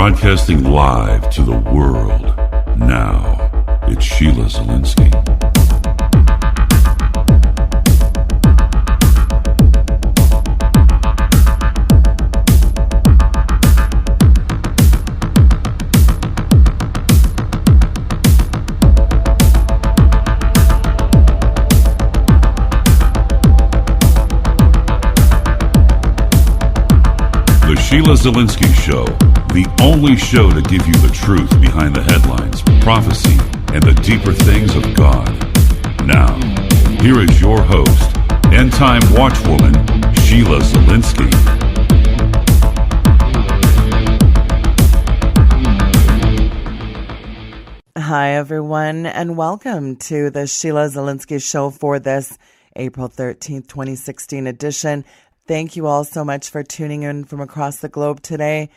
Broadcasting live to the world. Now, it's Sheila Zielinski. The Sheila Zielinski Show, the only show to give you the truth behind the headlines, prophecy, and the deeper things of God. Now, here is your host, end-time watchwoman, Sheila Zielinski. Hi, everyone, and welcome to the Sheila Zielinski Show for this April 13th, 2016 edition. Thank you all so much for tuning in from across the globe today.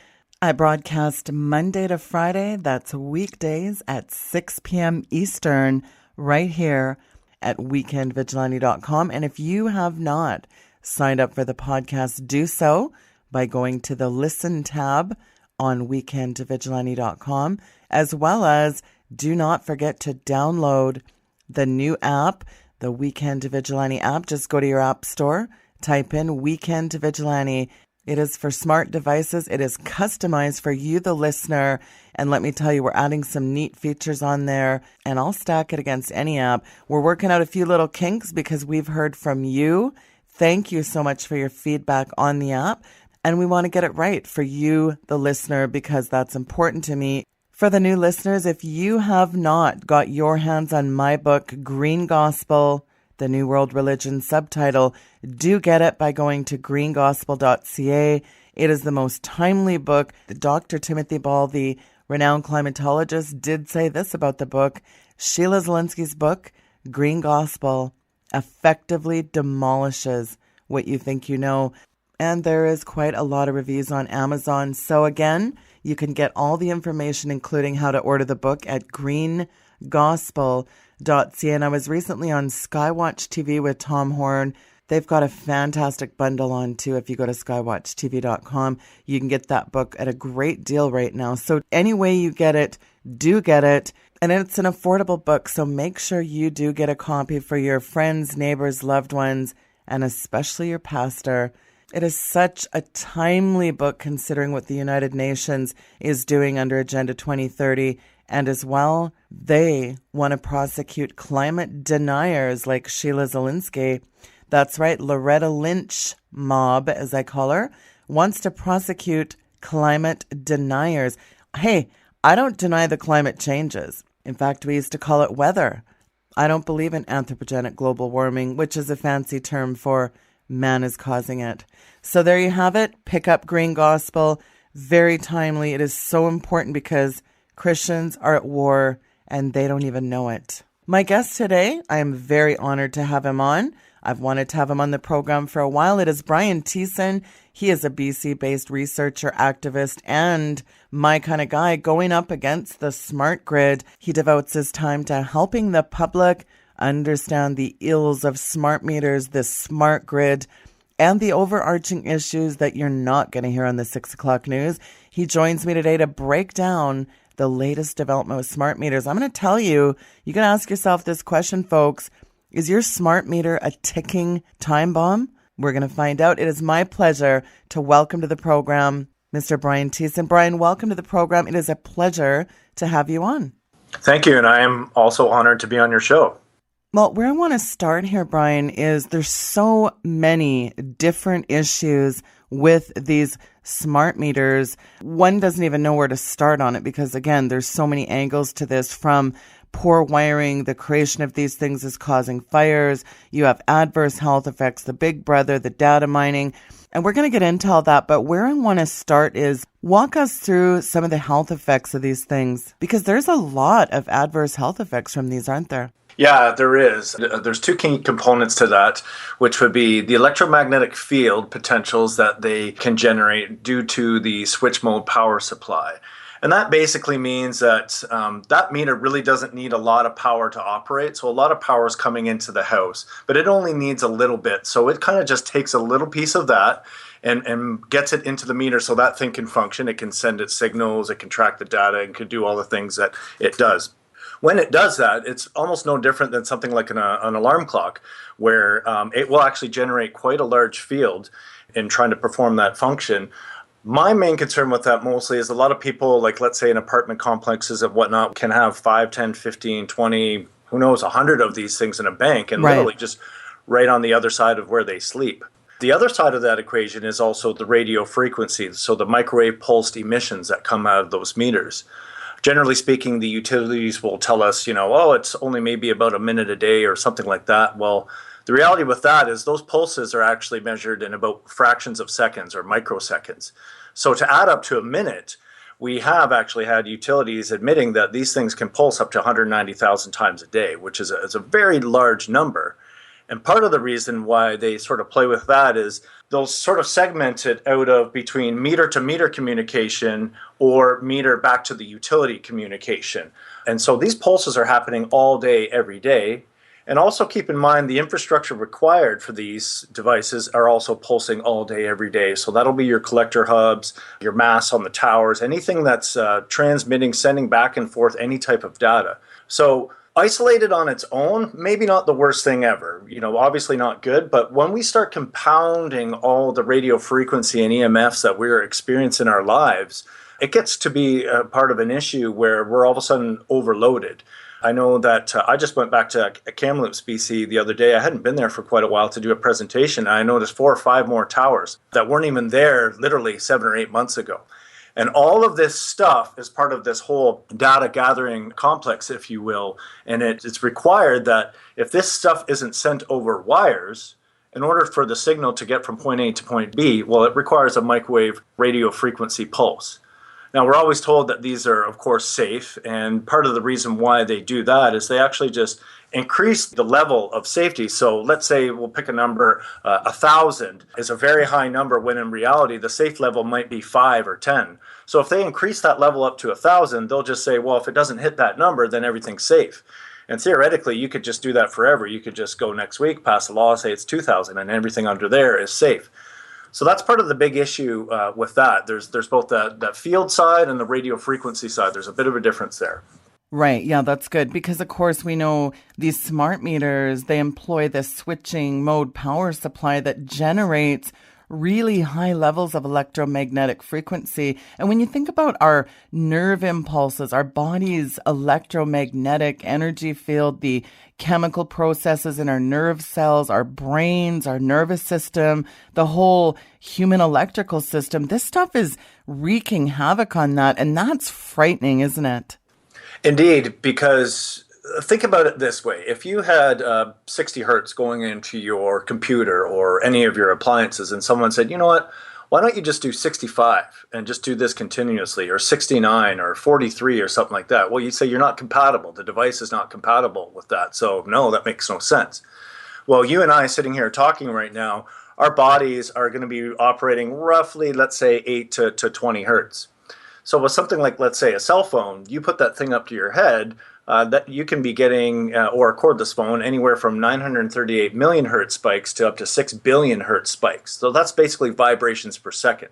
I broadcast Monday to Friday, that's weekdays at 6 p.m. Eastern, right here at weekendvigilante.com. And if you have not signed up for the podcast, do so by going to the Listen tab on weekendvigilante.com, as well as do not forget to download the new app, the Weekend Vigilante app. Just go to your app store, type in Weekend Vigilante. It is for smart devices. It is customized for you, the listener. And let me tell you, we're adding some neat features on there, and I'll stack it against any app. We're working out a few little kinks because we've heard from you. Thank you so much for your feedback on the app. And we want to get it right for you, the listener, because that's important to me. For the new listeners, if you have not got your hands on my book, Green Gospel, the New World Religion subtitle, do get it by going to greengospel.ca. It is the most timely book. Dr. Timothy Ball, the renowned climatologist, did say this about the book. Sheila Zielinski's book, Green Gospel, effectively demolishes what you think you know. And there is quite a lot of reviews on Amazon. So again, you can get all the information, including how to order the book, at greengospel.ca. And I was recently on Skywatch TV with Tom Horn. They've got a fantastic bundle on too. If you go to skywatchtv.com, you can get that book at a great deal right now. So any way you get it, do get it. And it's an affordable book, so make sure you do get a copy for your friends, neighbors, loved ones, and especially your pastor. It is such a timely book considering what the United Nations is doing under Agenda 2030. And as well, they want to prosecute climate deniers like Sheila Zielinski. That's right, Loretta Lynch mob, as I call her, wants to prosecute climate deniers. Hey, I don't deny the climate changes. In fact, we used to call it weather. I don't believe in anthropogenic global warming, which is a fancy term for man is causing it. So there you have it. Pick up Green Gospel. Very timely. It is so important because Christians are at war and they don't even know it. My guest today, I am very honored to have him on. I've wanted to have him on the program for a while. It is Brian Thiesen. He is a BC-based researcher, activist, and my kind of guy going up against the smart grid. He devotes his time to helping the public understand the ills of smart meters, the smart grid, and the overarching issues that you're not going to hear on the 6 o'clock news. He joins me today to break down the latest development with smart meters. I'm going to tell you, you can ask yourself this question, folks. Is your smart meter a ticking time bomb? We're going to find out. It is my pleasure to welcome to the program Mr. Brian Thiesen. Brian, welcome to the program. It is a pleasure to have you on. Thank you, and I am also honored to be on your show. Well, where I want to start here, Brian, is there's so many different issues with these smart meters. One doesn't even know where to start on it because, again, there's so many angles to this, from poor wiring, the creation of these things is causing fires. You have adverse health effects, the big brother, the data mining. And we're going to get into all that. But where I want to start is walk us through some of the health effects of these things, because there's a lot of adverse health effects from these, aren't there? Yeah, there is. There's two key components to that, which would be the electromagnetic field potentials that they can generate due to the switch mode power supply. And that basically means that that meter really doesn't need a lot of power to operate. So a lot of power is coming into the house, but it only needs a little bit. So it kind of just takes a little piece of that and gets it into the meter so that thing can function. It can send its signals, it can track the data, and can do all the things that it does. When it does that, it's almost no different than something like an alarm clock, where it will actually generate quite a large field in trying to perform that function. My main concern with that mostly is a lot of people, like let's say in apartment complexes and whatnot, can have 5, 10, 15, 20, who knows, 100 of these things in a bank and literally just right on the other side of where they sleep. The other side of that equation is also the radio frequency, so the microwave pulsed emissions that come out of those meters. Generally speaking, the utilities will tell us, it's only maybe about a minute a day or something like that. Well, the reality with that is those pulses are actually measured in about fractions of seconds or microseconds. So to add up to a minute, we have actually had utilities admitting that these things can pulse up to 190,000 times a day, which is a very large number. And part of the reason why they sort of play with that is they'll sort of segment it out of between meter to meter communication or meter back to the utility communication. And so these pulses are happening all day, every day. And also keep in mind the infrastructure required for these devices are also pulsing all day, every day. So that'll be your collector hubs, your masts on the towers, anything that's transmitting, sending back and forth any type of data. So isolated on its own, maybe not the worst thing ever, obviously not good, but when we start compounding all the radio frequency and EMFs that we're experiencing in our lives, it gets to be a part of an issue where we're all of a sudden overloaded. I know that I just went back to Kamloops, BC the other day. I hadn't been there for quite a while to do a presentation. And I noticed 4 or 5 more towers that weren't even there literally 7 or 8 months ago. And all of this stuff is part of this whole data gathering complex, if you will. And it's required that if this stuff isn't sent over wires, in order for the signal to get from point A to point B, well, it requires a microwave radio frequency pulse. Now, we're always told that these are, of course, safe. And part of the reason why they do that is they actually just increase the level of safety. So let's say we'll pick a number, 1,000 is a very high number when in reality the safe level might be 5 or 10. So if they increase that level up to 1,000, they'll just say, well, if it doesn't hit that number, then everything's safe. And theoretically, you could just do that forever. You could just go next week, pass a law, say it's 2,000, and everything under there is safe. So that's part of the big issue with that. There's both that field side and the radio frequency side. There's a bit of a difference there. Right. Yeah, that's good. Because, of course, we know these smart meters, they employ this switching mode power supply that generates really high levels of electromagnetic frequency. And when you think about our nerve impulses, our body's electromagnetic energy field, the chemical processes in our nerve cells, our brains, our nervous system, the whole human electrical system, this stuff is wreaking havoc on that. And that's frightening, isn't it? Indeed, because think about it this way. If you had 60 hertz going into your computer or any of your appliances and someone said, you know what, why don't you just do 65 and just do this continuously, or 69 or 43 or something like that? Well, you'd say you're not compatible. The device is not compatible with that. So no, that makes no sense. Well, you and I sitting here talking right now, our bodies are going to be operating roughly, let's say 8 to 20 hertz. So with something like, let's say, a cell phone, you put that thing up to your head, that you can be getting, or a cordless phone, anywhere from 938 million hertz spikes to up to 6 billion hertz spikes. So that's basically vibrations per second.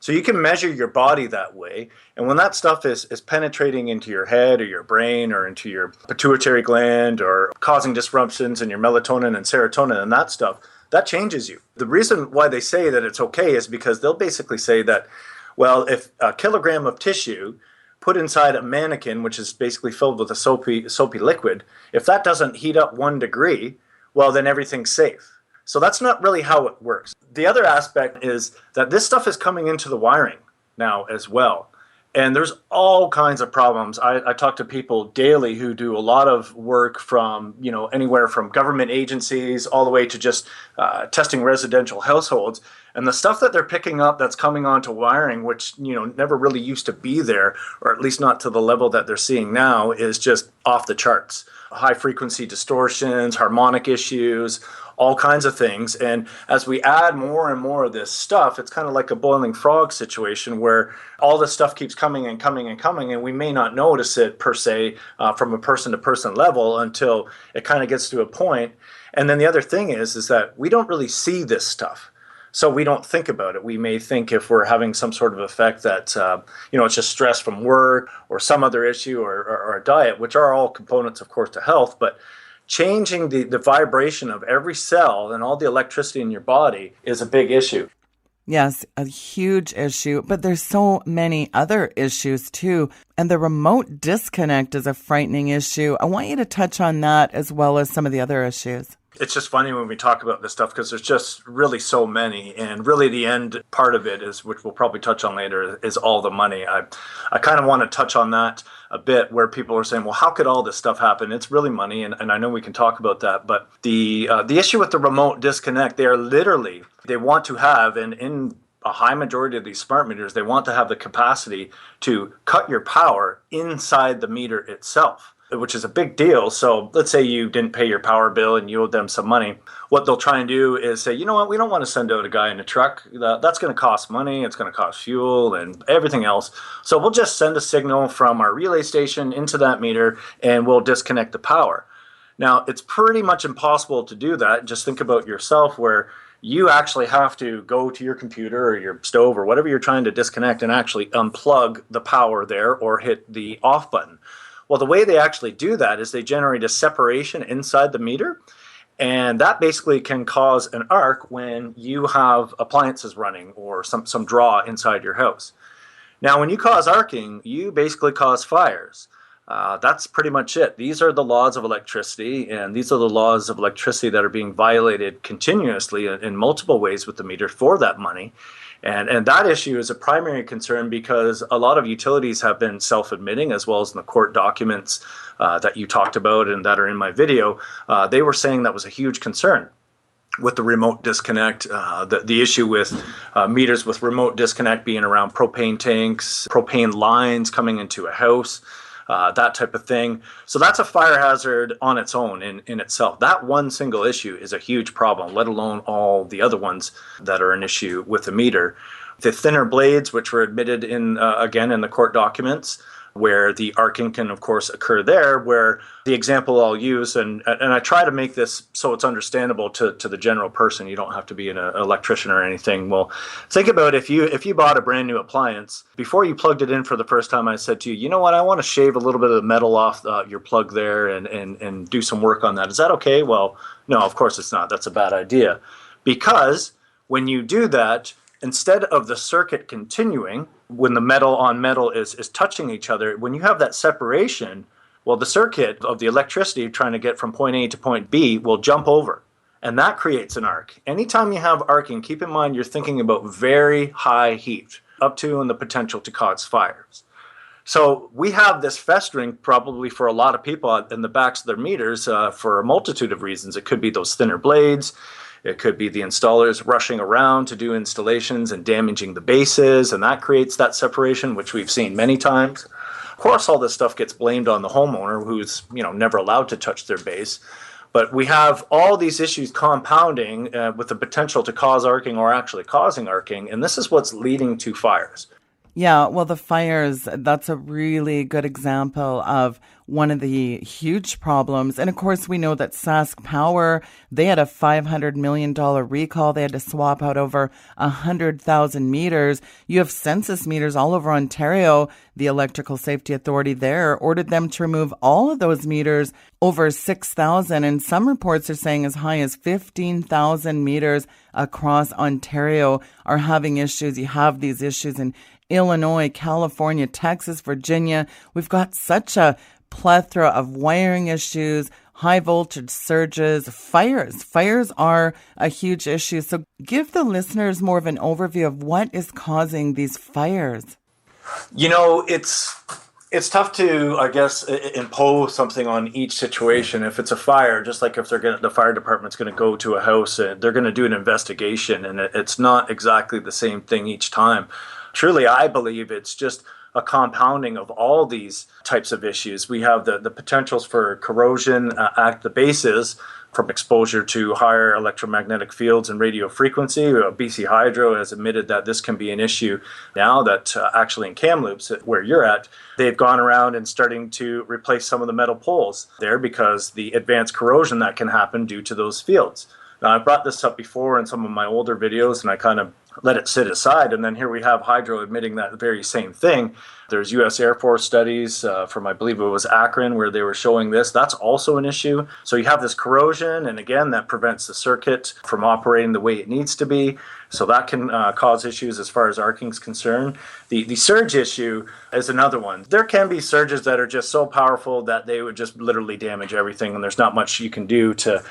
So you can measure your body that way. And when that stuff is penetrating into your head or your brain or into your pituitary gland or causing disruptions in your melatonin and serotonin and that stuff, that changes you. The reason why they say that it's okay is because they'll basically say that, well, if a kilogram of tissue put inside a mannequin, which is basically filled with a soapy liquid, if that doesn't heat up 1 degree, well, then everything's safe. So that's not really how it works. The other aspect is that this stuff is coming into the wiring now as well. And there's all kinds of problems. I talk to people daily who do a lot of work from, anywhere from government agencies all the way to just testing residential households. And the stuff that they're picking up that's coming onto wiring, which, never really used to be there, or at least not to the level that they're seeing now, is just off the charts. High frequency distortions, harmonic issues, all kinds of things. And as we add more and more of this stuff, it's kind of like a boiling frog situation where all this stuff keeps coming and coming and coming, and we may not notice it per se from a person-to-person level until it kind of gets to a point. And then the other thing is that we don't really see this stuff. So we don't think about it. We may think if we're having some sort of effect that, it's just stress from work or some other issue or a diet, which are all components, of course, to health. But changing the vibration of every cell and all the electricity in your body is a big issue. Yes, a huge issue, but there's so many other issues too. And the remote disconnect is a frightening issue. I want you to touch on that as well as some of the other issues. It's just funny when we talk about this stuff because there's just really so many. And really the end part of it is, which we'll probably touch on later, is all the money. I kind of want to touch on that a bit where people are saying, well, how could all this stuff happen? It's really money. And I know we can talk about that. But the issue with the remote disconnect, they want to have, and in a high majority of these smart meters, they want to have the capacity to cut your power inside the meter itself, which is a big deal. So let's say you didn't pay your power bill and you owed them some money. What they'll try and do is say, you know what, we don't want to send out a guy in a truck. That's going to cost money. It's going to cost fuel and everything else. So we'll just send a signal from our relay station into that meter and we'll disconnect the power. Now, it's pretty much impossible to do that. Just think about yourself where you actually have to go to your computer or your stove or whatever you're trying to disconnect and actually unplug the power there or hit the off button. Well, the way they actually do that is they generate a separation inside the meter, and that basically can cause an arc when you have appliances running or some draw inside your house. Now, when you cause arcing, you basically cause fires. That's pretty much it. These are the laws of electricity, and these are the laws of electricity that are being violated continuously in multiple ways with the meter for that money. And that issue is a primary concern because a lot of utilities have been self-admitting, as well as in the court documents that you talked about and that are in my video. They were saying that was a huge concern with the remote disconnect, the issue with meters with remote disconnect being around propane tanks, propane lines coming into a house, that type of thing. So that's a fire hazard on its own in itself. That one single issue is a huge problem, let alone all the other ones that are an issue with the meter. The thinner blades, which were admitted again in the court documents, where the arcing can, of course, occur there, where the example I'll use, and I try to make this so it's understandable to the general person. You don't have to be an electrician or anything. Well, think about if you bought a brand new appliance, before you plugged it in for the first time, I said to you, you know what, I want to shave a little bit of the metal off your plug there and do some work on that. Is that okay? Well, no, of course it's not. That's a bad idea. Because when you do that, instead of the circuit continuing, when the metal on metal is touching each other, when you have that separation, well, the circuit of the electricity trying to get from point A to point B will jump over, and that creates an arc. Anytime you have arcing, keep in mind you're thinking about very high heat, up to and the potential to cause fires. So we have this festering probably for a lot of people in the backs of their meters for a multitude of reasons. It could be those thinner blades. It could be the installers rushing around to do installations and damaging the bases, and that creates that separation, which we've seen many times. Of course, all this stuff gets blamed on the homeowner who's never allowed to touch their base. But we have all these issues compounding with the potential to cause arcing or actually causing arcing, and this is what's leading to fires. Yeah, well, the fires, that's a really good example of one of the huge problems. And of course, we know that Sask Power, they had a $500 million recall. They had to swap out over 100,000 meters. You have census meters all over Ontario. The Electrical Safety Authority there ordered them to remove all of those meters, over 6,000. And some reports are saying as high as 15,000 meters across Ontario are having issues. You have these issues in Illinois, California, Texas, Virginia. We've got such a plethora of wiring issues, high voltage surges, fires. Fires are a huge issue. So give the listeners more of an overview of what is causing these fires. It's tough to, I guess, impose something on each situation. If it's a fire, just like if the fire department's going to go to a house and they're going to do an investigation, and it's not exactly the same thing each time. Truly, I believe it's just a compounding of all these types of issues. We have the potentials for corrosion at the bases from exposure to higher electromagnetic fields and radio frequency. BC Hydro has admitted that this can be an issue now that actually in Kamloops, where you're at, they've gone around and starting to replace some of the metal poles there because the advanced corrosion that can happen due to those fields. Now, I brought this up before in some of my older videos, and I kind of let it sit aside. And then here we have hydro admitting that very same thing. There's U.S. Air Force studies from, I believe it was Akron, where they were showing this. That's also an issue. So you have this corrosion, and again, that prevents the circuit from operating the way it needs to be. So that can cause issues as far as arcing is concerned. The surge issue is another one. There can be surges that are just so powerful that they would just literally damage everything, and there's not much you can do to,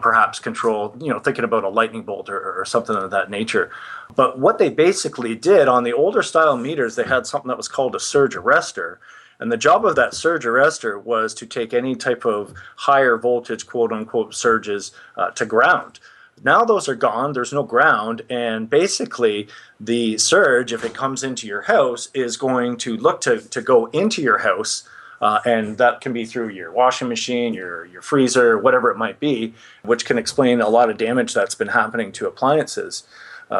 perhaps control, thinking about a lightning bolt or something of that nature. But what they basically did on the older style meters, they had something that was called a surge arrestor. And the job of that surge arrestor was to take any type of higher voltage, quote unquote, surges to ground. Now those are gone, there's no ground, and basically the surge, if it comes into your house, is going to look to go into your house, and that can be through your washing machine, your freezer, whatever it might be, which can explain a lot of damage that's been happening to appliances.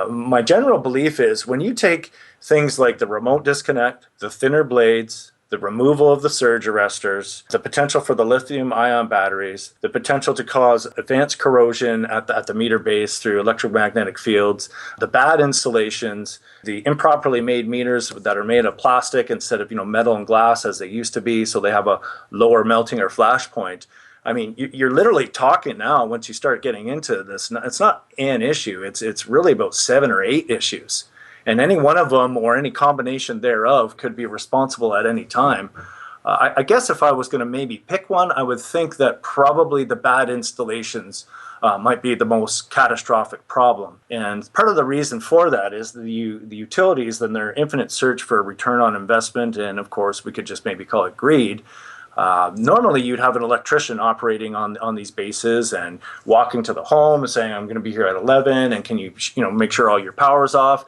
My general belief is when you take things like the remote disconnect, the thinner blades, the removal of the surge arrestors, the potential for the lithium-ion batteries, the potential to cause advanced corrosion at the meter base through electromagnetic fields, the bad installations, the improperly made meters that are made of plastic instead of metal and glass as they used to be, so they have a lower melting or flash point. I mean, you're literally talking now, once you start getting into this, it's not an issue, it's really about 7 or 8 issues. And any one of them or any combination thereof could be responsible at any time. I guess if I was going to maybe pick one, I would think that probably the bad installations might be the most catastrophic problem. And part of the reason for that is the utilities and their infinite search for return on investment, and of course we could just maybe call it greed. Normally you'd have an electrician operating on these bases and walking to the home and saying, I'm going to be here at 11, and can you make sure all your power's off?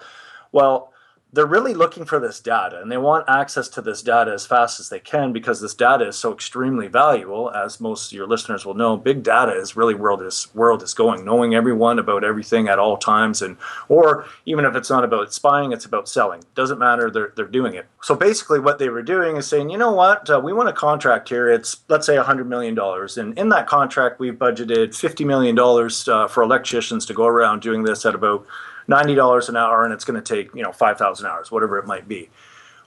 Well, they're really looking for this data, and they want access to this data as fast as they can because this data is so extremely valuable. As most of your listeners will know, big data is really where this world is going, knowing everyone about everything at all times, or even if it's not about spying, it's about selling. Doesn't matter, they're doing it. So basically what they were doing is saying, you know what, we want a contract here, it's let's say $100 million, and in that contract we've budgeted $50 million for electricians to go around doing this at about $90 an hour, and it's going to take 5,000 hours, whatever it might be.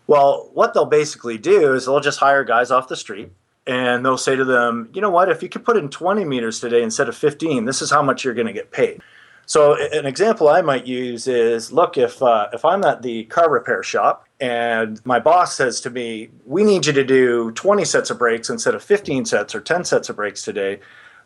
Well, what they'll basically do is they'll just hire guys off the street, and they'll say to them, you know what, if you could put in 20 meters today instead of 15, this is how much you're going to get paid. So an example I might use is, look, if I'm at the car repair shop and my boss says to me, we need you to do 20 sets of brakes instead of 15 sets or 10 sets of brakes today,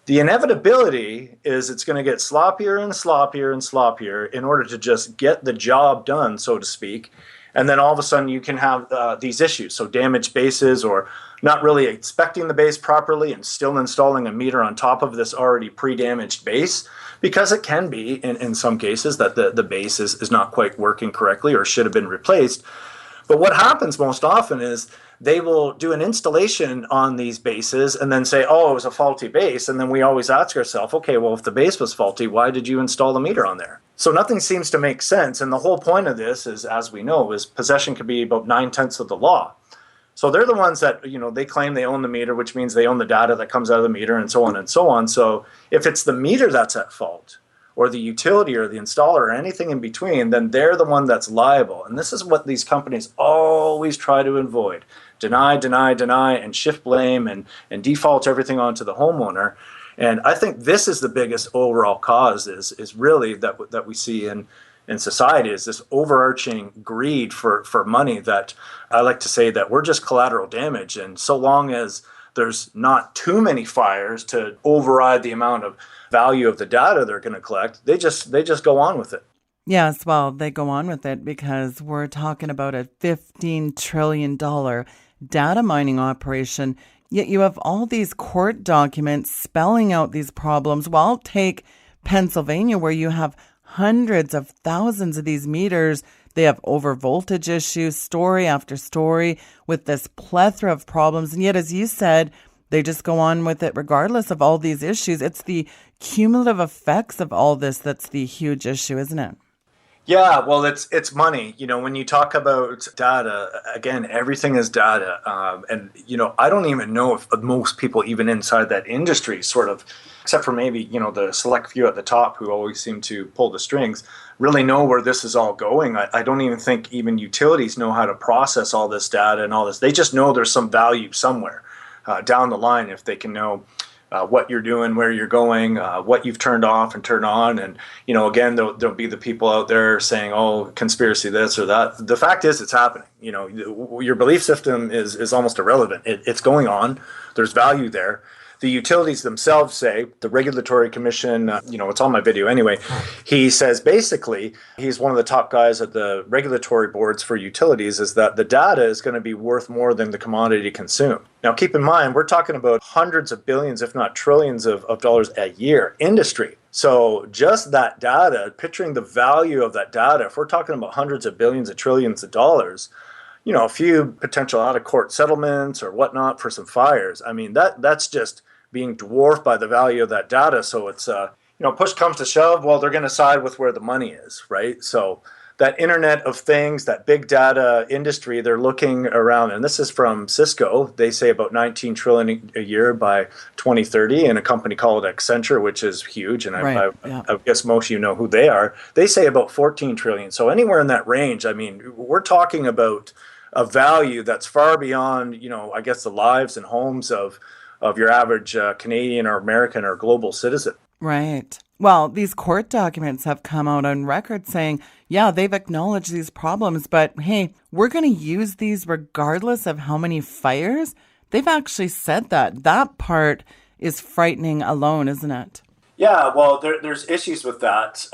the inevitability is it's going to get sloppier and sloppier and sloppier in order to just get the job done, so to speak. And then all of a sudden you can have these issues. So damaged bases, or not really inspecting the base properly and still installing a meter on top of this already pre-damaged base, because it can be in some cases that the base is not quite working correctly or should have been replaced. But what happens most often is they will do an installation on these bases and then say, oh, it was a faulty base. And then we always ask ourselves, okay, well, if the base was faulty, why did you install the meter on there? So nothing seems to make sense. And the whole point of this is, as we know, is possession can be about 9/10 of the law. So they're the ones that, they claim they own the meter, which means they own the data that comes out of the meter and so on and so on. So if it's the meter that's at fault, or the utility or the installer or anything in between, then they're the one that's liable. And this is what these companies always try to avoid. Deny, deny, deny, and shift blame and default everything onto the homeowner. And I think this is the biggest overall cause is really that we see in society, is this overarching greed for money that I like to say that we're just collateral damage. And so long as there's not too many fires to override the amount of value of the data they're going to collect, they just go on with it. Yes, well, they go on with it because we're talking about a $15 trillion data mining operation, yet you have all these court documents spelling out these problems. Well, take Pennsylvania, where you have hundreds of thousands of these meters. They have over voltage issues, story after story, with this plethora of problems. And yet, as you said, they just go on with it regardless of all these issues. It's the cumulative effects of all this that's the huge issue, isn't it? Yeah, well, it's money. When you talk about data, again, everything is data. And I don't even know if most people, even inside that industry, sort of except for maybe, the select few at the top who always seem to pull the strings, really know where this is all going. I don't even think even utilities know how to process all this data and all this. They just know there's some value somewhere down the line if they can know what you're doing, where you're going, what you've turned off and turned on. And, again, there'll be the people out there saying, oh, conspiracy this or that. The fact is it's happening. Your belief system is almost irrelevant. It's going on. There's value there. The utilities themselves say, the Regulatory Commission, it's on my video anyway, he says basically, he's one of the top guys at the regulatory boards for utilities, is that the data is going to be worth more than the commodity consumed. Now, keep in mind, we're talking about hundreds of billions, if not trillions of dollars a year industry. So just that data, picturing the value of that data, if we're talking about hundreds of billions of trillions of dollars, a few potential out-of-court settlements or whatnot for some fires, I mean, that's just being dwarfed by the value of that data. So it's, push comes to shove, well, they're going to side with where the money is, right? So that Internet of Things, that big data industry, they're looking around, and this is from Cisco. They say about 19 trillion a year by 2030, and a company called Accenture, which is huge, and I guess most of you know who they are. They say about 14 trillion. So anywhere in that range, I mean, we're talking about a value that's far beyond, I guess the lives and homes of your average Canadian or American or global citizen. Right. Well, these court documents have come out on record saying, yeah, they've acknowledged these problems, but hey, we're going to use these regardless of how many fires. They've actually said that. That part is frightening alone, isn't it? Yeah, well, there's issues with that.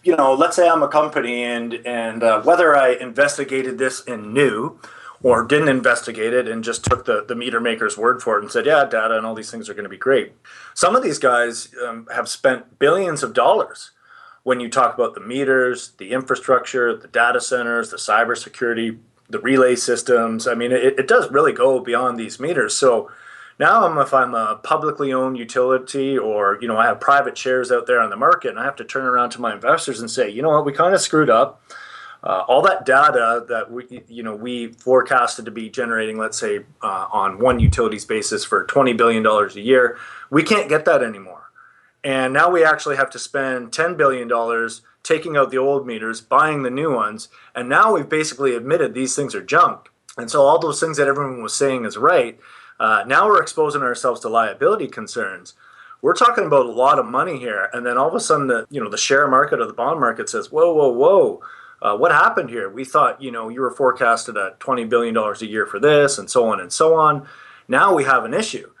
Let's say I'm a company and whether I investigated this and knew or didn't investigate it and just took the meter maker's word for it and said, yeah, data and all these things are going to be great. Some of these guys have spent billions of dollars when you talk about the meters, the infrastructure, the data centers, the cybersecurity, the relay systems. I mean, it does really go beyond these meters. So now if I'm a publicly owned utility or, I have private shares out there on the market and I have to turn around to my investors and say, you know what, we kind of screwed up. All that data that we forecasted to be generating, let's say, on one utilities basis for $20 billion a year, we can't get that anymore. And now we actually have to spend $10 billion taking out the old meters, buying the new ones, and now we've basically admitted these things are junk. And so all those things that everyone was saying is right, now we're exposing ourselves to liability concerns. We're talking about a lot of money here, and then all of a sudden the share market or the bond market says, whoa. What happened here? We thought, you were forecasted at $20 billion a year for this and so on and so on. Now we have an issue.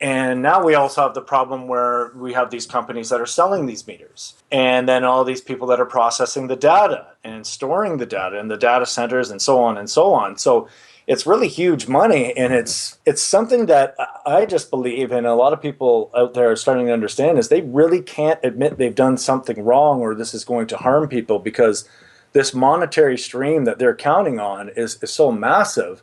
And now we also have the problem where we have these companies that are selling these meters. And then all these people that are processing the data and storing the data in the data centers and so on and so on. So it's really huge money. And it's something that I just believe, and a lot of people out there are starting to understand, is they really can't admit they've done something wrong or this is going to harm people, because this monetary stream that they're counting on is so massive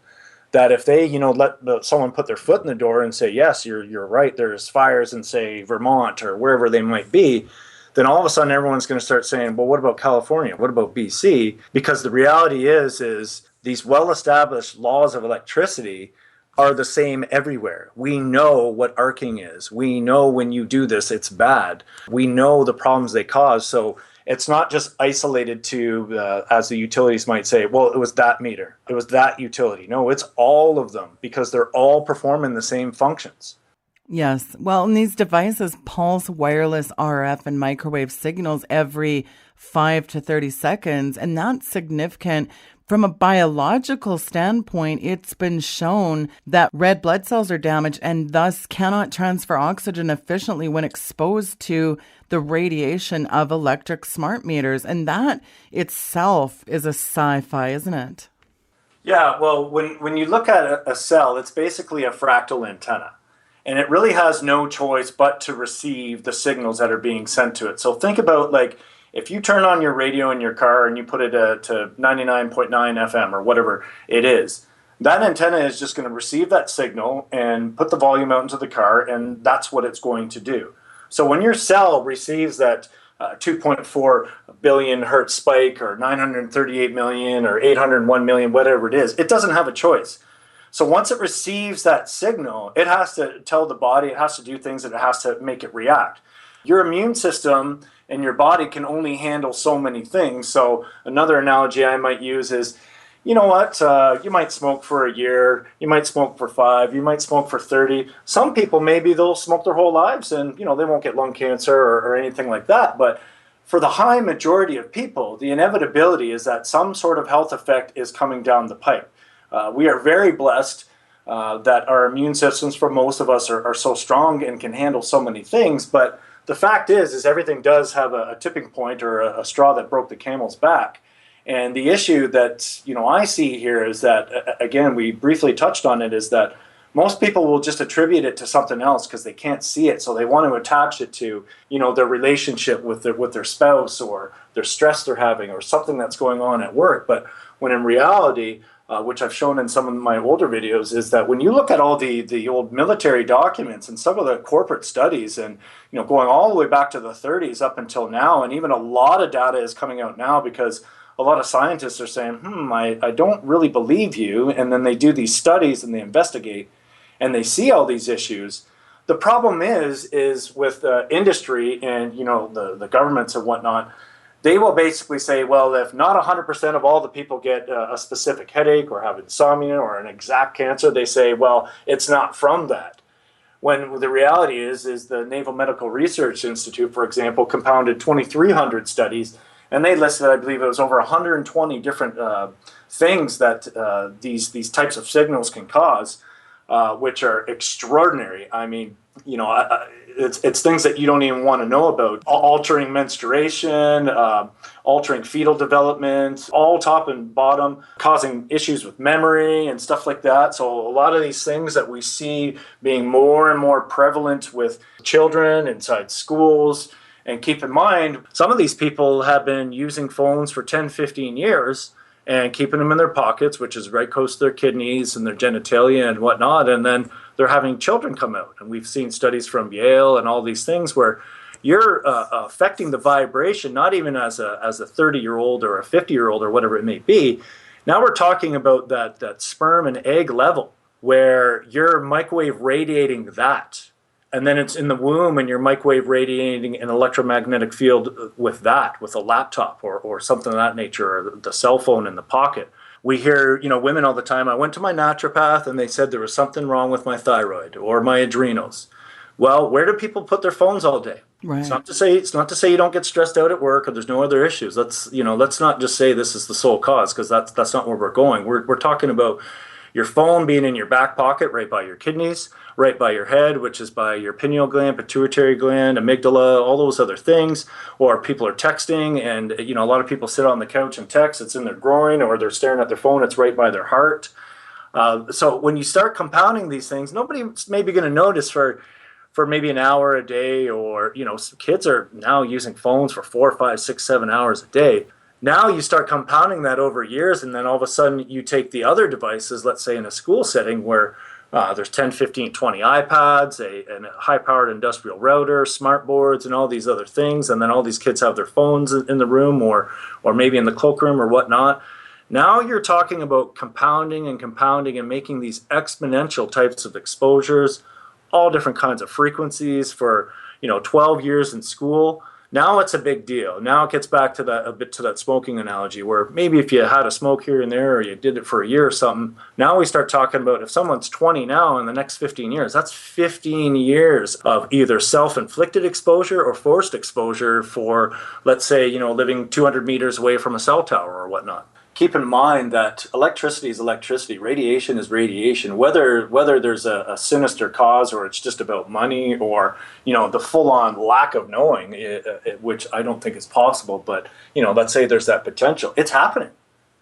that if they, let someone put their foot in the door and say, yes, you're right, there's fires in, say, Vermont or wherever they might be, then all of a sudden everyone's going to start saying, well, what about California? What about BC? Because the reality is these well-established laws of electricity are the same everywhere. We know what arcing is. We know when you do this, it's bad. We know the problems they cause. So it's not just isolated to, as the utilities might say, well, it was that meter, it was that utility. No, it's all of them, because they're all performing the same functions. Yes. Well, and these devices pulse wireless RF and microwave signals every 5 to 30 seconds, and that's significant. From a biological standpoint, it's been shown that red blood cells are damaged and thus cannot transfer oxygen efficiently when exposed to the radiation of electric smart meters. And that itself is a sci-fi, isn't it? Yeah, well, when you look at a cell, it's basically a fractal antenna. And it really has no choice but to receive the signals that are being sent to it. So think about, like, if you turn on your radio in your car and you put it to 99.9 FM or whatever it is, that antenna is just going to receive that signal and put the volume out into the car, and that's what it's going to do. So when your cell receives that 2.4 billion hertz spike or 938 million or 801 million, whatever it is, it doesn't have a choice. So once it receives that signal, it has to tell the body, it has to do things, and it has to make it react. Your immune system and your body can only handle so many things. So another analogy I might use is, you know what, you might smoke for a year, you might smoke for 5, you might smoke for 30. Some people, maybe they'll smoke their whole lives and, they won't get lung cancer or anything like that. But for the high majority of people, the inevitability is that some sort of health effect is coming down the pipe. We are very blessed that our immune systems, for most of us, are so strong and can handle so many things. But the fact is everything does have a tipping point, or a straw that broke the camel's back. And the issue that I see here is that, again, we briefly touched on it, is that most people will just attribute it to something else because they can't see it. So they want to attach it to, their relationship with their spouse, or their stress they're having, or something that's going on at work. But when in reality, which I've shown in some of my older videos, is that when you look at all the old military documents and some of the corporate studies, and going all the way back to the 30s up until now, and even a lot of data is coming out now because a lot of scientists are saying, I don't really believe you, and then they do these studies and they investigate, and they see all these issues. The problem is with industry and the governments and whatnot. They will basically say, well, if not 100% of all the people get a specific headache or have insomnia or an exact cancer, they say, well, it's not from that. When the reality is the Naval Medical Research Institute, for example, compounded 2,300 studies, and they listed, I believe it was over 120 different things that these types of signals can cause, which are extraordinary. I mean, it's things that you don't even want to know about. Altering menstruation, altering fetal development, all top and bottom, causing issues with memory and stuff like that. So a lot of these things that we see being more and more prevalent with children inside schools. And keep in mind, some of these people have been using phones for 10, 15 years and keeping them in their pockets, which is right close to their kidneys and their genitalia and whatnot. And then they're having children come out. And we've seen studies from Yale and all these things where you're affecting the vibration, not even as a 30-year-old or a 50-year-old or whatever it may be. Now we're talking about that sperm and egg level where you're microwave radiating that. And then it's in the womb and you're microwave radiating an electromagnetic field with a laptop or something of that nature, or the cell phone in the pocket. We hear, women all the time, I went to my naturopath and they said there was something wrong with my thyroid or my adrenals. Well, where do people put their phones all day? Right. It's not to say you don't get stressed out at work or there's no other issues. Let's not just say this is the sole cause, because that's not where we're going. We're talking about your phone being in your back pocket, right by your kidneys, right by your head, which is by your pineal gland, pituitary gland, amygdala, all those other things. Or people are texting, and a lot of people sit on the couch and text. It's in their groin, or they're staring at their phone. It's right by their heart. So when you start compounding these things, nobody's maybe going to notice for maybe an hour a day, or kids are now using phones for 4, 5, 6, 7 hours a day. Now you start compounding that over years, and then all of a sudden you take the other devices, let's say in a school setting where there's 10, 15, 20 iPads, a high-powered industrial router, smart boards, and all these other things, and then all these kids have their phones in the room or maybe in the cloakroom or whatnot. Now you're talking about compounding and making these exponential types of exposures, all different kinds of frequencies for 12 years in school. Now it's a big deal. Now it gets back to that smoking analogy, where maybe if you had a smoke here and there, or you did it for a year or something, now we start talking about if someone's 20 now in the next 15 years, that's 15 years of either self-inflicted exposure or forced exposure for, let's say, living 200 meters away from a cell tower or whatnot. Keep in mind that electricity is electricity, radiation is radiation, whether there's a sinister cause or it's just about money or, the full-on lack of knowing, which I don't think is possible, but, let's say there's that potential. It's happening.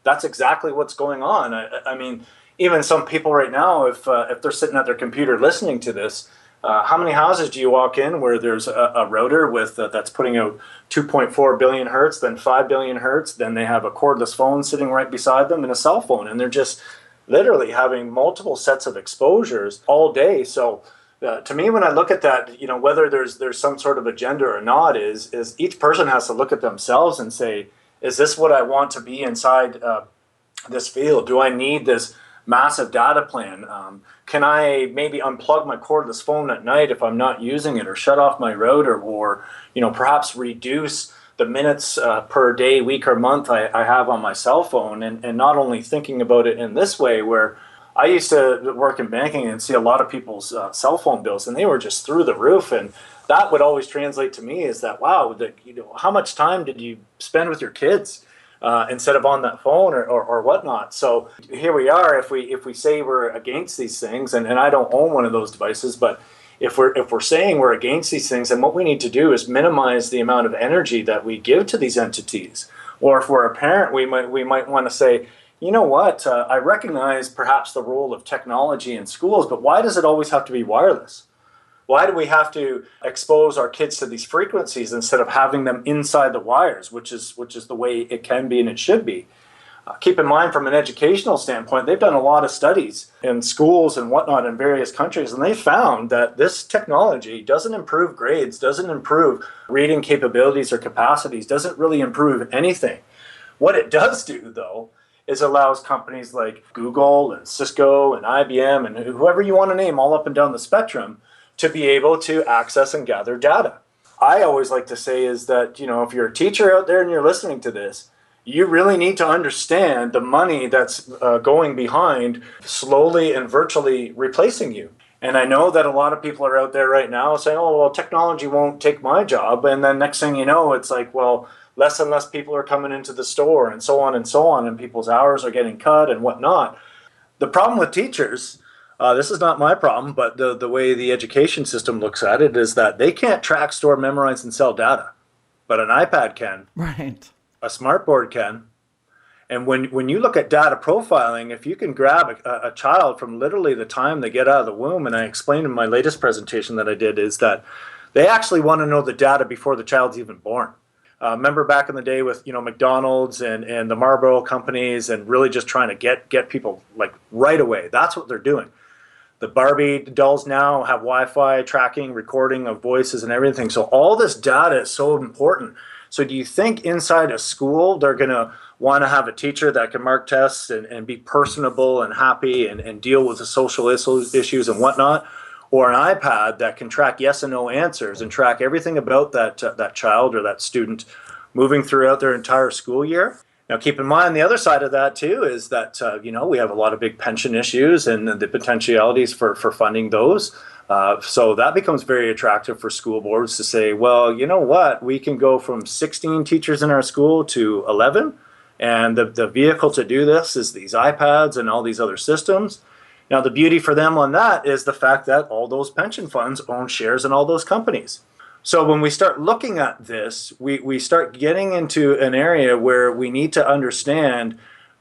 That's exactly what's going on. I mean, even some people right now, if they're sitting at their computer listening to this, how many houses do you walk in where there's a router with that's putting out 2.4 billion hertz, then 5 billion hertz, then they have a cordless phone sitting right beside them and a cell phone, and they're just literally having multiple sets of exposures all day. So to me, when I look at that, whether there's some sort of agenda or not, is each person has to look at themselves and say, is this what I want to be inside this field? Do I need this massive data plan? Can I maybe unplug my cordless phone at night if I'm not using it, or shut off my router, or perhaps reduce the minutes per day, week, or month I have on my cell phone, and not only thinking about it in this way, where I used to work in banking and see a lot of people's cell phone bills, and they were just through the roof. And that would always translate to me is that, wow, how much time did you spend with your kids instead of on that phone or whatnot? So here we are. If we say we're against these things, and I don't own one of those devices, but if we're saying we're against these things, then what we need to do is minimize the amount of energy that we give to these entities. Or if we're a parent, we might want to say, you know what, I recognize perhaps the role of technology in schools, but why does it always have to be wireless? Why do we have to expose our kids to these frequencies instead of having them inside the wires, which is the way it can be and it should be? Keep in mind, from an educational standpoint, they've done a lot of studies in schools and whatnot in various countries, and they found that this technology doesn't improve grades, doesn't improve reading capabilities or capacities, doesn't really improve anything. What it does do, though, is allows companies like Google and Cisco and IBM and whoever you want to name all up and down the spectrum to be able to access and gather data. I always like to say is that, if you're a teacher out there and you're listening to this, you really need to understand the money that's going behind slowly and virtually replacing you. And I know that a lot of people are out there right now saying, oh, well, technology won't take my job. And then next thing you know, it's like, well, less and less people are coming into the store and so on, and people's hours are getting cut and whatnot. The problem with teachers, this is not my problem, but the way the education system looks at it is that they can't track, store, memorize, and sell data. But an iPad can. Right. A smartboard can. And when you look at data profiling, if you can grab a child from literally the time they get out of the womb, and I explained in my latest presentation that I did, is that they actually want to know the data before the child's even born. Remember back in the day with McDonald's and the Marlboro companies, and really just trying to get people like right away. That's what they're doing. The Barbie dolls now have Wi-Fi tracking, recording of voices and everything. So all this data is so important. So do you think inside a school they're going to want to have a teacher that can mark tests and be personable and happy and deal with the social issues and whatnot? Or an iPad that can track yes and no answers and track everything about that child or that student moving throughout their entire school year? Now, keep in mind, the other side of that, too, is that, we have a lot of big pension issues and the potentialities for funding those. So that becomes very attractive for school boards to say, well, you know what, we can go from 16 teachers in our school to 11. And the vehicle to do this is these iPads and all these other systems. Now, the beauty for them on that is the fact that all those pension funds own shares in all those companies. So when we start looking at this, we start getting into an area where we need to understand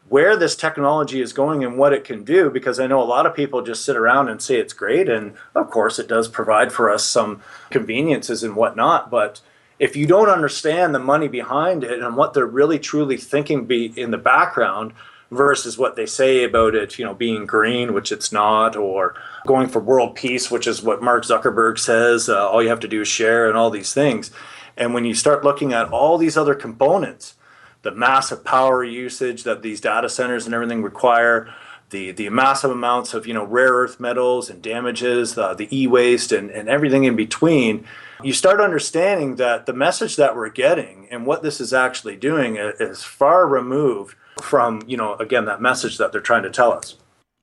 where this technology is going and what it can do, because I know a lot of people just sit around and say it's great, and of course it does provide for us some conveniences and whatnot, but if you don't understand the money behind it and what they're really truly thinking be in the background versus what they say about it, being green, which it's not, or going for world peace, which is what Mark Zuckerberg says, all you have to do is share and all these things. And when you start looking at all these other components, the massive power usage that these data centers and everything require, the massive amounts of rare earth metals and damages, the e-waste and everything in between, you start understanding that the message that we're getting and what this is actually doing is far removed from, again, that message that they're trying to tell us.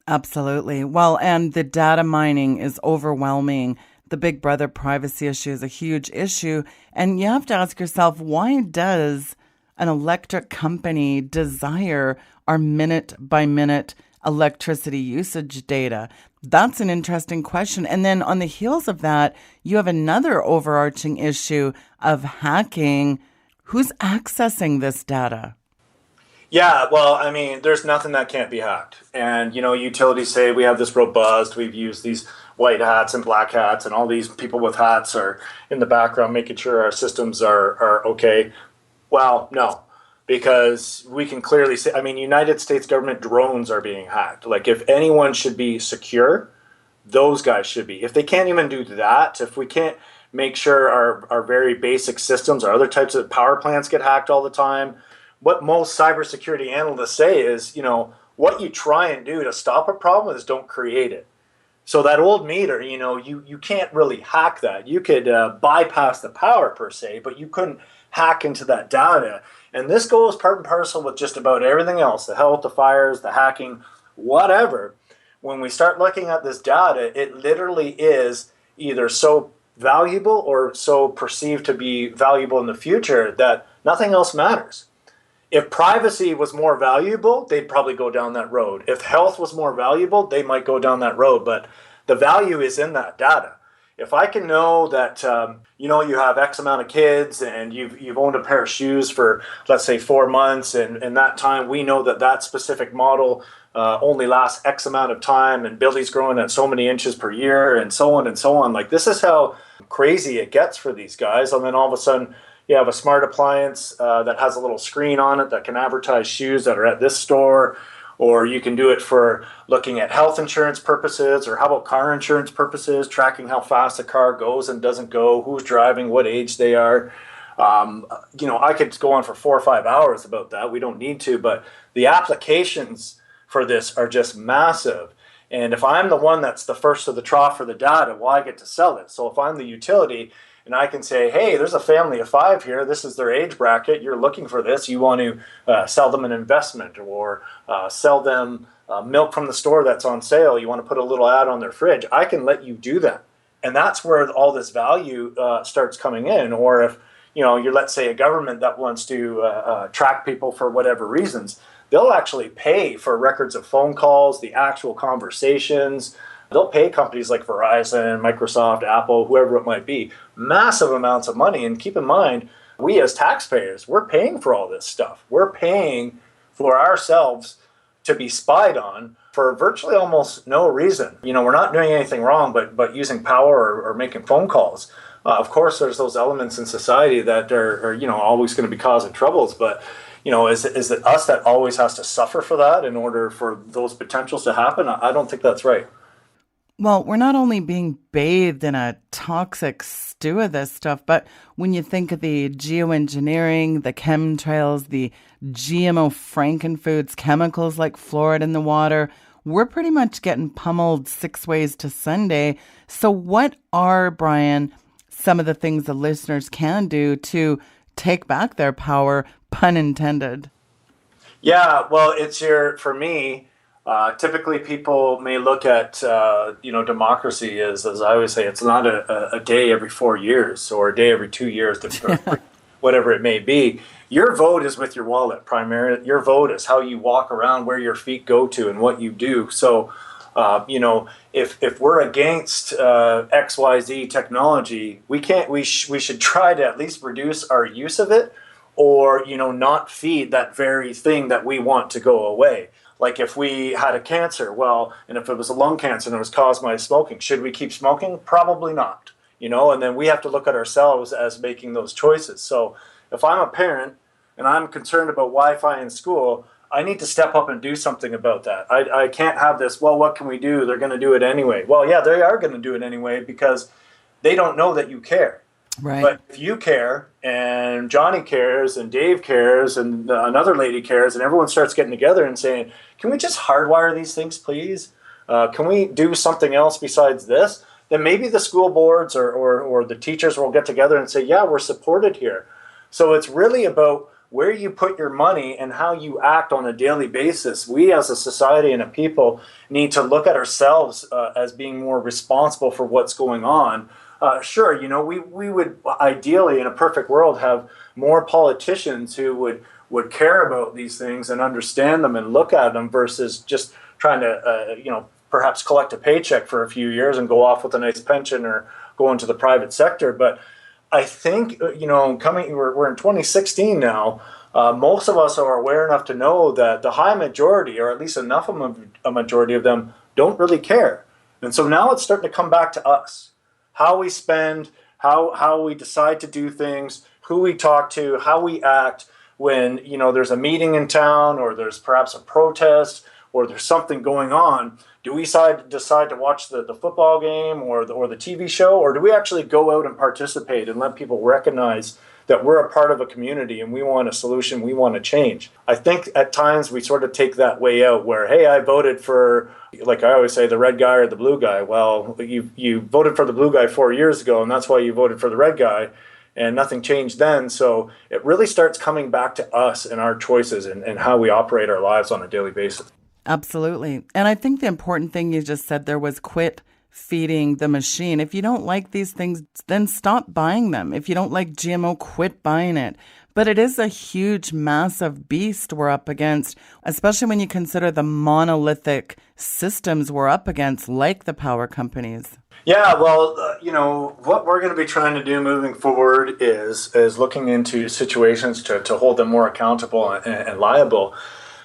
Absolutely. Well, and the data mining is overwhelming. The Big Brother privacy issue is a huge issue. And you have to ask yourself, why does an electric company desire our minute-by-minute electricity usage data? That's an interesting question. And then on the heels of that, you have another overarching issue of hacking. Who's accessing this data? Yeah, well, there's nothing that can't be hacked. And, utilities say we have this robust, we've used these white hats and black hats, and all these people with hats are in the background making sure our systems are okay. Well, no, because we can clearly say, United States government drones are being hacked. Like, if anyone should be secure, those guys should be. If they can't even do that, if we can't make sure our very basic systems, our other types of power plants get hacked all the time, what most cybersecurity analysts say is, what you try and do to stop a problem is don't create it. So that old meter, you can't really hack that. You could bypass the power per se, but you couldn't hack into that data. And this goes part and parcel with just about everything else, the health, the fires, the hacking, whatever. When we start looking at this data, it literally is either so valuable or so perceived to be valuable in the future that nothing else matters. If privacy was more valuable, they'd probably go down that road. If health was more valuable, they might go down that road. But the value is in that data. If I can know that you have X amount of kids and you've owned a pair of shoes for, let's say, 4 months, and in that time we know that specific model only lasts X amount of time, and Billy's growing at so many inches per year, and so on and so on. Like, this is how crazy it gets for these guys. And then all of a sudden, you have a smart appliance that has a little screen on it that can advertise shoes that are at this store, or you can do it for looking at health insurance purposes, or how about car insurance purposes, tracking how fast a car goes and doesn't go, who's driving, what age they are. I could go on for 4 or 5 hours about that. We don't need to, but the applications for this are just massive. And if I'm the one that's the first of the trough for the data, well, I get to sell it. So if I'm the utility, and I can say, hey, there's a family of 5 here. This is their age bracket. You're looking for this. You want to sell them an investment, or sell them milk from the store that's on sale. You want to put a little ad on their fridge. I can let you do that. And that's where all this value starts coming in. Or if you're, let's say, a government that wants to track people for whatever reasons, they'll actually pay for records of phone calls, the actual conversations. They'll pay companies like Verizon, Microsoft, Apple, whoever it might be, massive amounts of money. And keep in mind, we as taxpayers, we're paying for all this stuff. We're paying for ourselves to be spied on for virtually almost no reason. We're not doing anything wrong, but using power or making phone calls. Of course, there's those elements in society that are always going to be causing troubles. But is it us that always has to suffer for that in order for those potentials to happen? I don't think that's right. Well, we're not only being bathed in a toxic stew of this stuff, but when you think of the geoengineering, the chemtrails, the GMO frankenfoods, chemicals like fluoride in the water, we're pretty much getting pummeled 6 ways to Sunday. So what are, Brian, some of the things the listeners can do to take back their power, pun intended? Yeah, well, for me, typically people may look at, democracy as I always say, it's not a day every 4 years or a day every 2 years, whatever it may be. Your vote is with your wallet primarily. Your vote is how you walk around, where your feet go to, and what you do. So, if we're against XYZ technology, we should try to at least reduce our use of it, or not feed that very thing that we want to go away. Like if we had a cancer, and if it was a lung cancer and it was caused by smoking, should we keep smoking? Probably not, and then we have to look at ourselves as making those choices. So if I'm a parent and I'm concerned about Wi-Fi in school, I need to step up and do something about that. I can't have this, what can we do? They're going to do it anyway. Well, yeah, they are going to do it anyway because they don't know that you care. Right. But if you care, and Johnny cares, and Dave cares, and another lady cares, and everyone starts getting together and saying, can we just hardwire these things, please? Can we do something else besides this? Then maybe the school boards or the teachers will get together and say, yeah, we're supported here. So it's really about where you put your money and how you act on a daily basis. We as a society and a people need to look at ourselves as being more responsible for what's going on. Sure, we would ideally, in a perfect world, have more politicians who would care about these things and understand them and look at them versus just trying to, perhaps collect a paycheck for a few years and go off with a nice pension or go into the private sector. But I think, we're in 2016 now. Most of us are aware enough to know that the high majority, or at least enough of a majority of them, don't really care. And so now it's starting to come back to us. How we spend, how we decide to do things, who we talk to, how we act when, there's a meeting in town, or there's perhaps a protest, or there's something going on. Do we decide to watch the football game or the TV show, or do we actually go out and participate and let people recognize that we're a part of a community and we want a solution, we want to change. I think at times we sort of take that way out where, hey, I voted for, like I always say, the red guy or the blue guy. Well, you voted for the blue guy 4 years ago, and that's why you voted for the red guy, and nothing changed then. So it really starts coming back to us and our choices and how we operate our lives on a daily basis. Absolutely. And I think the important thing you just said there was quit feeding the machine. If you don't like these things, then stop buying them. If you don't like GMO, quit buying it. But it is a huge, massive beast we're up against, especially when you consider the monolithic systems we're up against, like the power companies. Yeah, well, what we're going to be trying to do moving forward is looking into situations to hold them more accountable and liable.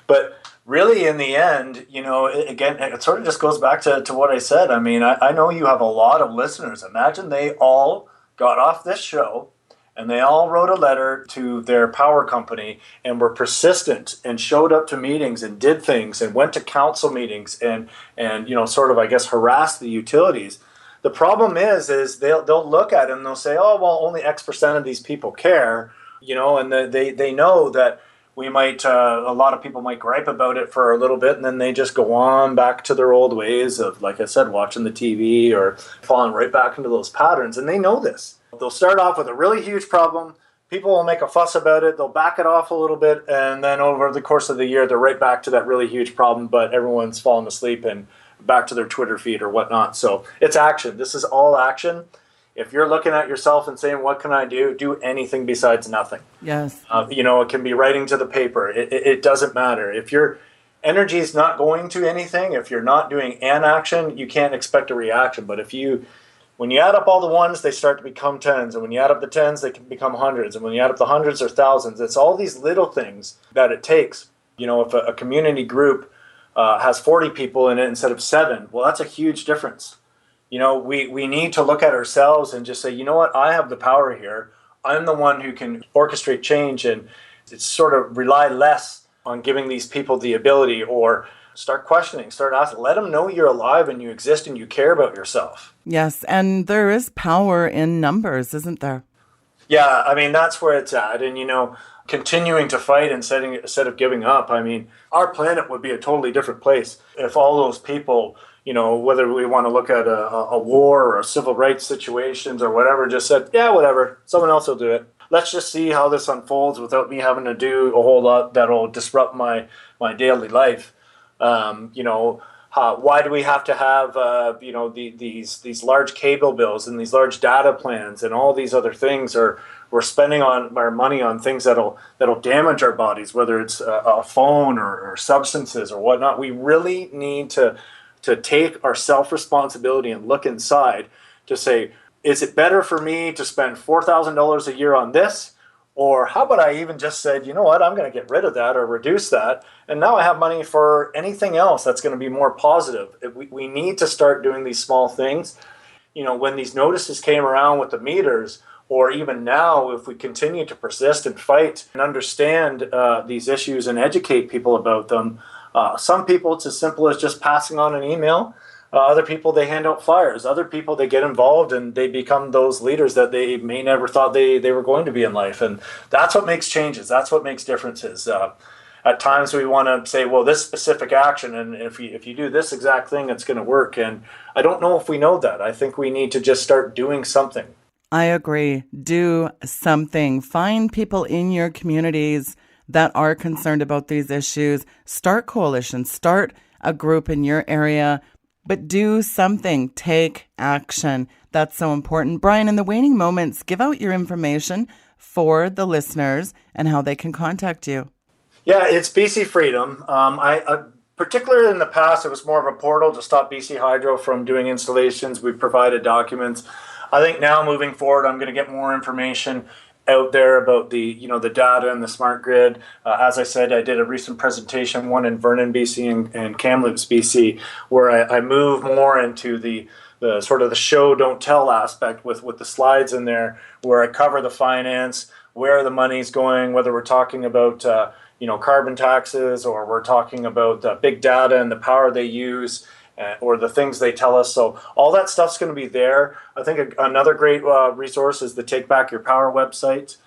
But really, in the end, again, it sort of just goes back to what I said. I mean, I know you have a lot of listeners. Imagine they all got off this show and they all wrote a letter to their power company and were persistent and showed up to meetings and did things and went to council meetings and sort of, I guess, harassed the utilities. The problem is they'll look at it and they'll say, oh, well, only X% of these people care, and they know that we might, a lot of people might gripe about it for a little bit, and then they just go on back to their old ways of, like I said, watching the TV or falling right back into those patterns. And they know this. They'll start off with a really huge problem. People will make a fuss about it. They'll back it off a little bit. And then over the course of the year, they're right back to that really huge problem, but everyone's fallen asleep and back to their Twitter feed or whatnot. So it's action. This is all action. If you're looking at yourself and saying, what can I do? Do anything besides nothing. Yes. It can be writing to the paper. It doesn't matter. If your energy is not going to anything, if you're not doing an action, you can't expect a reaction. But when you add up all the ones, they start to become tens. And when you add up the tens, they can become hundreds. And when you add up the hundreds or thousands, it's all these little things that it takes. If a community group has 40 people in it instead of 7, well, that's a huge difference. We need to look at ourselves and just say, you know what, I have the power here. I'm the one who can orchestrate change, and it's sort of rely less on giving these people the ability, or start questioning, start asking, let them know you're alive and you exist and you care about yourself. Yes, and there is power in numbers, isn't there? Yeah, I mean, that's where it's at. And, continuing to fight instead of giving up, I mean, our planet would be a totally different place if all those people, whether we want to look at a war or a civil rights situations or whatever, just said, yeah, whatever, someone else will do it. Let's just see how this unfolds without me having to do a whole lot that'll disrupt my daily life. Why do we have to have these large cable bills and these large data plans and all these other things? Or we're spending our money on things that'll damage our bodies, whether it's a phone or substances or whatnot. We really need to take our self-responsibility and look inside to say, is it better for me to spend $4,000 a year on this? Or how about I even just said, you know what, I'm going to get rid of that or reduce that, and now I have money for anything else that's going to be more positive. We need to start doing these small things. When these notices came around with the meters, or even now, if we continue to persist and fight and understand these issues and educate people about them, some people it's as simple as just passing on an email. Other people, they hand out flyers. Other people, they get involved and they become those leaders that they may never thought they were going to be in life. And that's what makes changes. That's what makes differences. At times we want to say, well, this specific action, and if you do this exact thing, it's going to work. And I don't know if we know that. I think we need to just start doing something. I agree. Do something. Find people in your communities that are concerned about these issues. Start coalitions. Start a group in your area. But do something. Take action. That's so important. Brian, in the waning moments, give out your information for the listeners and how they can contact you. Yeah, it's BC Freedom. I particularly in the past, it was more of a portal to stop BC Hydro from doing installations. We provided documents. I think now moving forward, I'm going to get more information out there about the data and the smart grid. As I said, I did a recent presentation, one in Vernon, BC and Kamloops, BC, where I move more into the sort of the show don't tell aspect with the slides in there, where I cover the finance, where the money's going, whether we're talking about carbon taxes or we're talking about big data and the power they use. Or the things they tell us. So all that stuff's going to be there. I think another great resource is the Take Back Your Power website.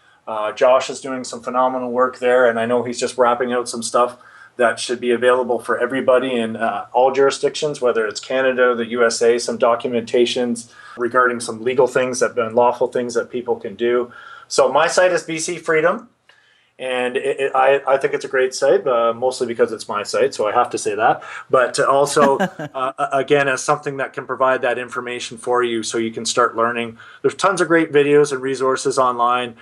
Josh is doing some phenomenal work there, and I know he's just wrapping out some stuff that should be available for everybody in all jurisdictions, whether it's Canada, the USA, some documentations regarding some legal things and lawful things that people can do. So my site is BC Freedom, and I think it's a great site, mostly because it's my site, so I have to say that. But also, again, as something that can provide that information for you so you can start learning. There's tons of great videos and resources online,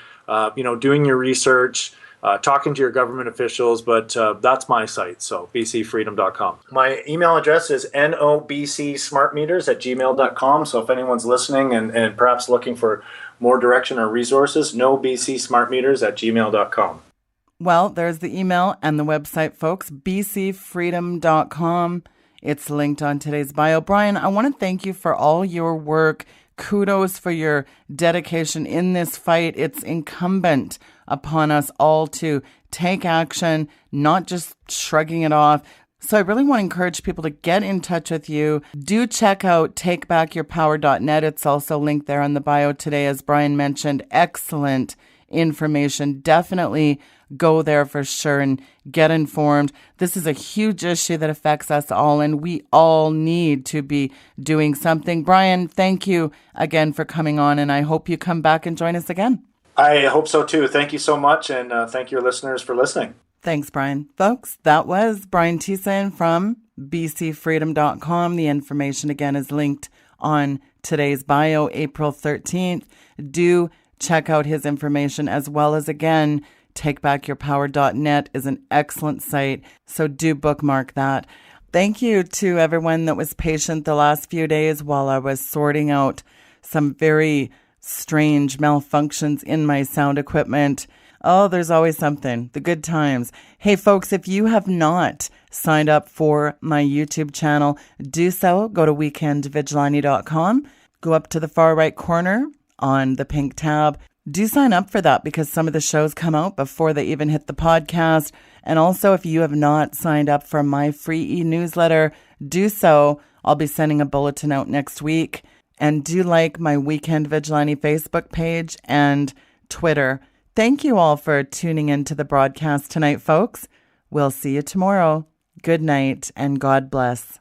doing your research, talking to your government officials, but that's my site, so bcfreedom.com. My email address is nobcsmartmeters@gmail.com, so if anyone's listening and perhaps looking for more direction or resources, nobcsmartmeters@gmail.com. Well, there's the email and the website, folks, bcfreedom.com. It's linked on today's bio. Brian, I want to thank you for all your work. Kudos for your dedication in this fight. It's incumbent upon us all to take action, not just shrugging it off. So I really want to encourage people to get in touch with you. Do check out takebackyourpower.net. It's also linked there on the bio today, as Brian mentioned. Excellent information. Definitely go there for sure and get informed. This is a huge issue that affects us all, and we all need to be doing something. Brian, thank you again for coming on, and I hope you come back and join us again. I hope so too. Thank you so much, and thank your listeners for listening. Thanks, Brian. Folks, that was Brian Thiesen from bcfreedom.com. The information again is linked on today's bio, April 13th. Do check out his information, as well as, again, takebackyourpower.net is an excellent site, so do bookmark that. Thank you to everyone that was patient the last few days while I was sorting out some very strange malfunctions in my sound equipment. Oh, there's always something. The good times. Hey, folks, if you have not signed up for my YouTube channel, do so. Go to weekendvigilante.com. Go up to the far right corner on the pink tab. Do sign up for that, because some of the shows come out before they even hit the podcast. And also, if you have not signed up for my free e-newsletter, do so. I'll be sending a bulletin out next week. And do like my Weekend Vigilante Facebook page and Twitter. Thank you all for tuning in to the broadcast tonight, folks. We'll see you tomorrow. Good night and God bless.